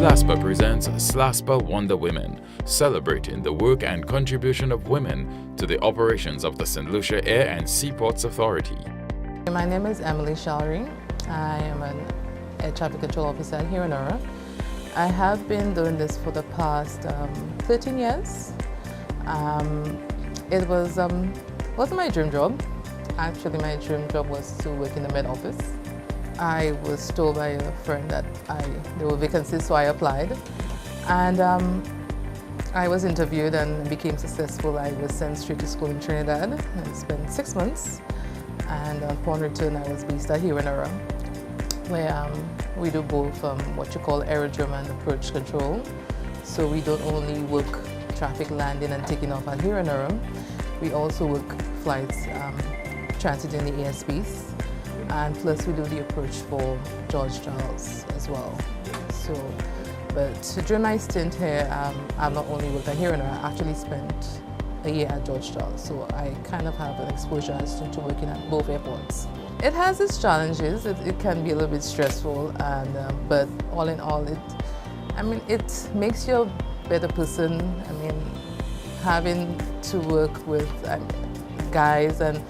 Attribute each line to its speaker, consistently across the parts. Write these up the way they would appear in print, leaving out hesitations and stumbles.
Speaker 1: Slaspa presents Slaspa Wonder Women, celebrating the work and contribution of women to the operations of the St. Lucia Air and Seaports Authority.
Speaker 2: My name is Emily Shalry. I am an Air Traffic Control Officer here in Aura. I have been doing this for the past 13 years. It wasn't my dream job. Actually, my dream job was to work in the Med office. I was told by a friend that there were vacancies, so I applied. And I was interviewed and became successful. I was sent straight to school in Trinidad and spent 6 months. And upon return, I was based here in Aura, where we do both what you call aerodrome and approach control. So we don't only work traffic landing and taking off at here in Aura, we also work flights transiting the airspace. And plus we do the approach for George Charles as well. So, but during my stint here, I've not only worked at here, I actually spent a year at George Charles. So I kind of have an exposure to working at both airports. It has its challenges. It can be a little bit stressful, and but all in all, it makes you a better person. I mean, having to work with guys and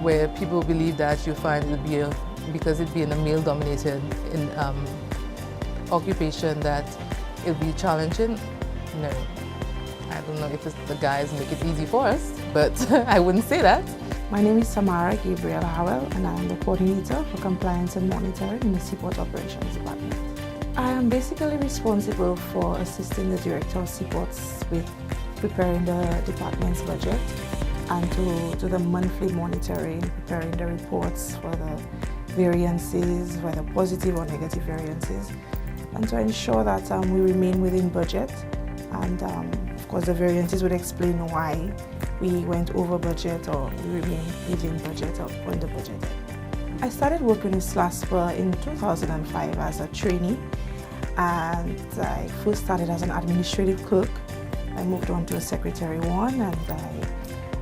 Speaker 2: where people believe that you find it would be because it being a male-dominated occupation that it'll be challenging. No, I don't know if it's the guys make it easy for us, but I wouldn't say that.
Speaker 3: My name is Samara Ibrahim, and I am the coordinator for compliance and monitoring in the Seaport Operations Department. I am basically responsible for assisting the Director of Seaports with preparing the department's budget and to the monthly monitoring, preparing the reports for the variances, whether positive or negative variances, and to ensure that we remain within budget. And of course, the variances would explain why we went over budget or we remain within budget or under budget. I started working with Slaspa in 2005 as a trainee, and I first started as an administrative clerk. I moved on to a secretary one, and I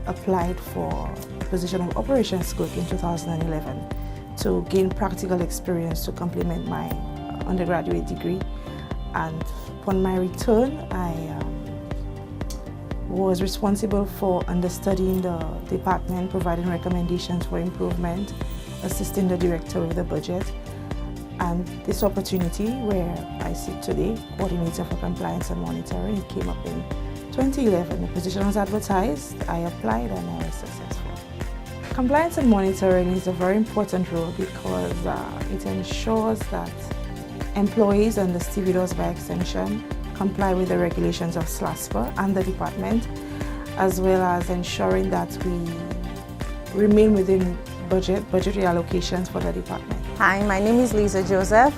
Speaker 3: applied for the position of operations clerk in 2011 to gain practical experience to complement my undergraduate degree. And upon my return, I was responsible for understudying the department, providing recommendations for improvement, assisting the director with the budget. And this opportunity where I sit today, coordinator for compliance and monitoring, it came up in 2011. The position was advertised, I applied, and I was successful. Compliance and monitoring is a very important role because it ensures that employees and the stevedores by extension comply with the regulations of Slaspa and the department, as well as ensuring that we remain within budgetary allocations for the department.
Speaker 4: Hi, my name is Lisa Joseph.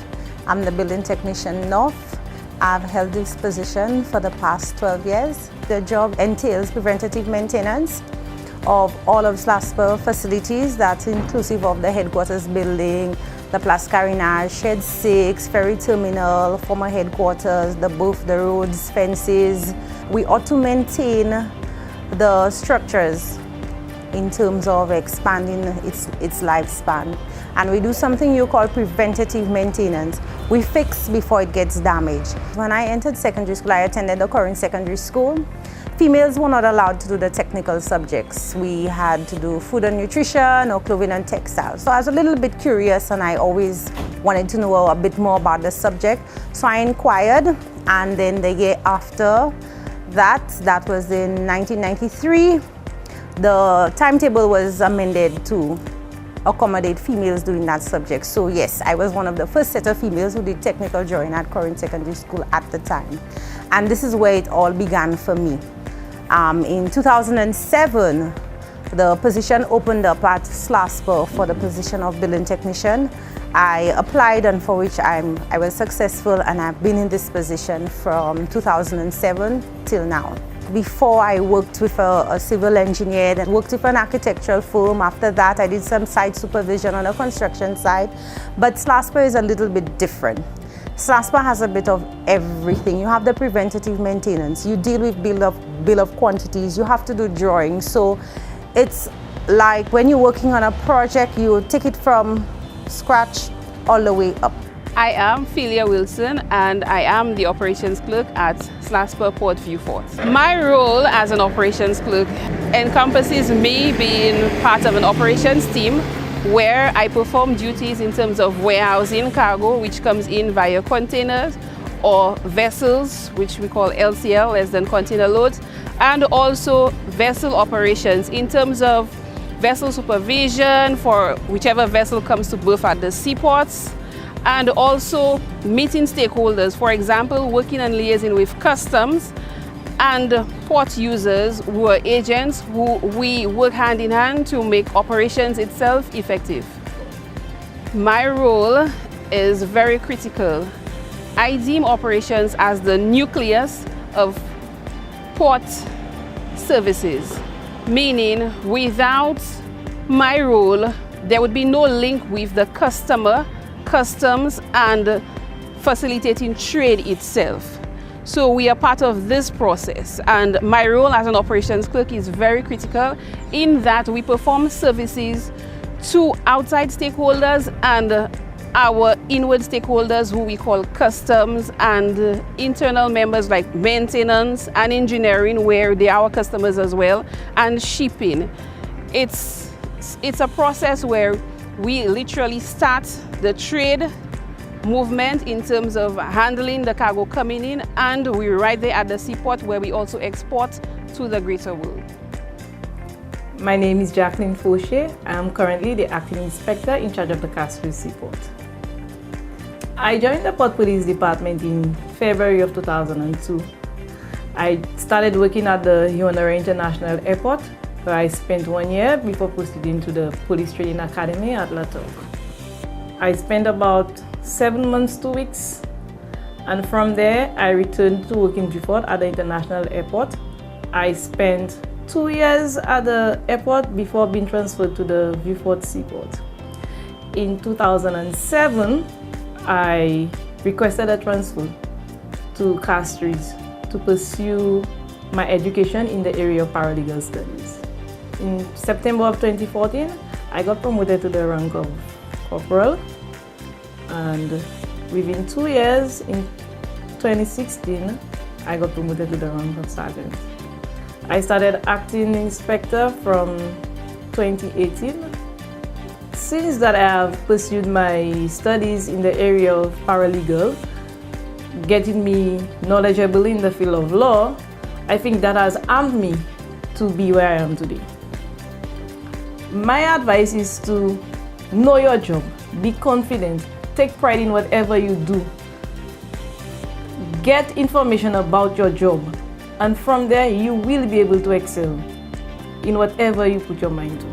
Speaker 4: I'm the building technician North. I've held this position for the past 12 years. The job entails preventative maintenance of all of Slaspa facilities. That's inclusive of the headquarters building, the Place Carinage, Shed 6, Ferry Terminal, former headquarters, both the roads, fences. We ought to maintain the structures in terms of expanding its lifespan. And we do something you call preventative maintenance. We fix before it gets damaged. When I entered secondary school, I attended the current secondary school. Females were not allowed to do the technical subjects. We had to do food and nutrition or clothing and textiles. So I was a little bit curious and I always wanted to know a bit more about the subject. So I inquired, and then the year after that was in 1993, the timetable was amended to accommodate females doing that subject. So yes, I was one of the first set of females who did technical drawing at Current Secondary School at the time. And this is where it all began for me. In 2007, the position opened up at Slaspa for the position of building technician. I applied, and for which I was successful, and I've been in this position from 2007 till now. Before I worked with a civil engineer, then worked with an architectural firm. After that, I did some site supervision on a construction site. But Slaspa is a little bit different. Slaspa has a bit of everything. You have the preventative maintenance. You deal with bill of quantities. You have to do drawings. So it's like when you're working on a project, you take it from scratch all the way up.
Speaker 5: I am Phelia Wilson and I am the operations clerk at Slaspa Port View Fort. My role as an operations clerk encompasses me being part of an operations team where I perform duties in terms of warehousing cargo which comes in via containers or vessels, which we call LCL, less than container loads, and also vessel operations in terms of vessel supervision for whichever vessel comes to berth at the seaports, and also meeting stakeholders, for example, working and liaising with customs and port users who are agents who we work hand in hand to make operations itself effective. My role is very critical. I deem operations as the nucleus of port services, meaning without my role, there would be no link with the customer, customs, and facilitating trade itself. So we are part of this process, and my role as an operations clerk is very critical in that we perform services to outside stakeholders and our inward stakeholders who we call customs, and internal members like maintenance and engineering where they are our customers as well, and shipping. It's a process where we literally start the trade movement in terms of handling the cargo coming in, and we're right there at the seaport where we also export to the greater world.
Speaker 6: My name is Jacqueline Foucher. I am currently the acting inspector in charge of the Castries Seaport. I joined the Port Police Department in February of 2002. I started working at the Honore International Airport, where I spent 1 year before proceeding to the Police Training Academy at La Tour. I spent about 7 months, 2 weeks, and from there I returned to work in Beaufort at the International Airport. I spent 2 years at the airport before being transferred to the Beaufort Seaport. In 2007, I requested a transfer to Castries to pursue my education in the area of paralegal studies. In September of 2014, I got promoted to the rank of corporal, and within 2 years, in 2016, I got promoted to the rank of sergeant. I started acting inspector from 2018. Since that, I have pursued my studies in the area of paralegal, getting me knowledgeable in the field of law. I think that has armed me to be where I am today. My advice is to know your job, be confident, take pride in whatever you do, get information about your job, and from there you will be able to excel in whatever you put your mind to.